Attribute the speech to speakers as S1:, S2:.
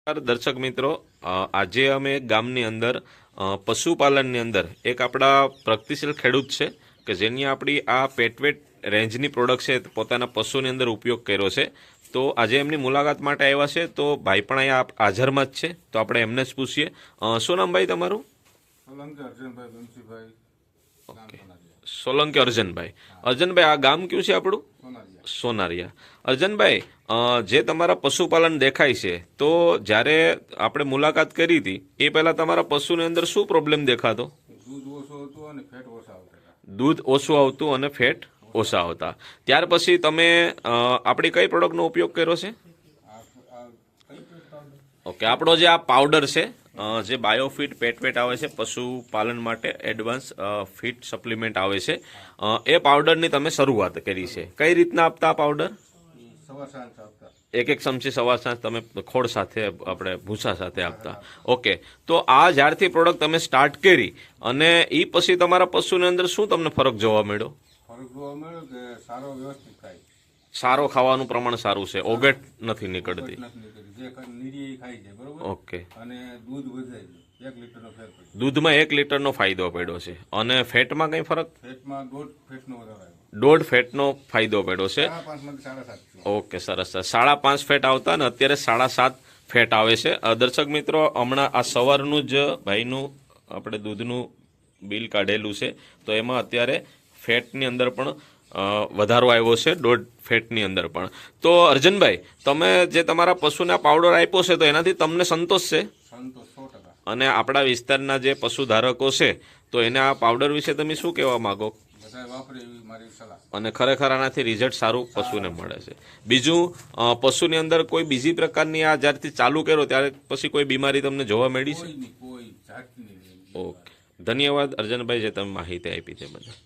S1: દર્શક મિત્રો, આજે અમે ગામની અંદર પશુપાલનની અંદર એક આપણા પ્રગતિશીલ ખેડૂત છે કે જેની આપણી આ પેટવેટ રેન્જની પ્રોડક્ટ છે પોતાના પશુની અંદર ઉપયોગ કર્યો છે. તો આજે એમની મુલાકાત માટે આવ્યા છે. તો ભાઈ પણ અહીંયા હાજરમાં જ છે, તો આપણે એમને જ પૂછીએ. શું નામ ભાઈ તમારું?
S2: સોલંકી અર્જનભાઈ બંસીભાઈ.
S1: ઓકે, સોલંકી અર્જનભાઈ. અર્જનભાઈ, આ ગામ કયું છે આપણું? સોનારિયા. અર્જનભાઈ, જે તમારા પશુપાલન દેખાય છે, તો જ્યારે આપણે મુલાકાત કરી હતી એ પહેલા તમારા પશુની અંદર શું પ્રોબ્લેમ દેખાતો?
S2: દૂધ ઓછું હતું અને ફેટ ઓછા આવતા હતા.
S1: દૂધ ઓછું આવતું અને ફેટ ઓછા આવતા. ત્યાર પછી તમે આપણી કઈ પ્રોડક્ટનો ઉપયોગ કર્યો છે? ઓકે, આપણો જે આ પાવડર છે, જે બાયોફિટ પેટવેટ આવે છે પશુપાલન માટે એડવાન્સ ફીટ સપ્લિમેન્ટ આવે છે, એ પાવડરની તમે શરૂઆત કરી છે. કઈ રીતના આપતા આ પાવડર?
S2: સવાર સાંજ આપતા.
S1: એક ચમચી સવાર સાંજ તમે ખોળ સાથે આપણે ભૂસા સાથે આપતા. ઓકે, તો આ જ્યારથી પ્રોડક્ટ તમે સ્ટાર્ટ કરી અને એ પછી તમારા પશુની અંદર શું તમને ફરક જોવા મળ્યો?
S2: ફરક જોવા મળ્યો કે સારો વ્યવસ્થિત ખાય.
S1: સારો ખાવાનું પ્રમાણ સારું છે, ઓગટ નથી નીકળતી.
S2: જે નીરી ખાઈ છે, બરોબર.
S1: ઓકે,
S2: અને દૂધ વધે છે. 1 લીટરનો ફેર પડ્યો.
S1: દૂધમાં 1 લીટરનો ફાયદો પડ્યો છે. અને ફેટમાં કઈ ફરક?
S2: ફેટમાં 1.5 ફેટનો વધારો આવ્યો.
S1: 1.5 ફેટનો ફાયદો પડ્યો છે.
S2: 5.5 માંથી 7.5.
S1: ઓકે, સરસ. 5.5 ફેટ આવતા ને અત્યારે 7.5 ફેટ આવે છે. દર્શક મિત્રો, હમણાં આ સવારનું જ ભાઈનું આપણે દૂધનું બિલ કાઢેલું છે, તો એમાં અત્યારે ફેટની અંદર પણ વધારો આવ્યો છે, 1.5 ફેટની અંદર પણ. તો અર્જનભાઈ, તમે જે તમારા પશુને આ પાવડર આપ્યો છે, તો એનાથી તમને સંતોષ છે?
S2: સંતોષ 100%.
S1: અને આપણા વિસ્તારના જે પશુધારકો છે, તો એને આ પાવડર વિશે તમે શું કહેવા માંગો?
S2: બધાએ વાપરે એવી મારી સલાહ.
S1: અને ખરેખર આનાથી રિઝલ્ટ સારું પશુને મળે છે. બીજું, પશુની અંદર કોઈ બીજી પ્રકારની આ જ્યારથી ચાલુ કર્યો ત્યારે પછી કોઈ બીમારી તમને જોવા મળી છે?
S2: કોઈ જાતની નહીં.
S1: ઓકે, ધન્યવાદ અર્જનભાઈ, જે તમે માહિતી આપી છે બધા.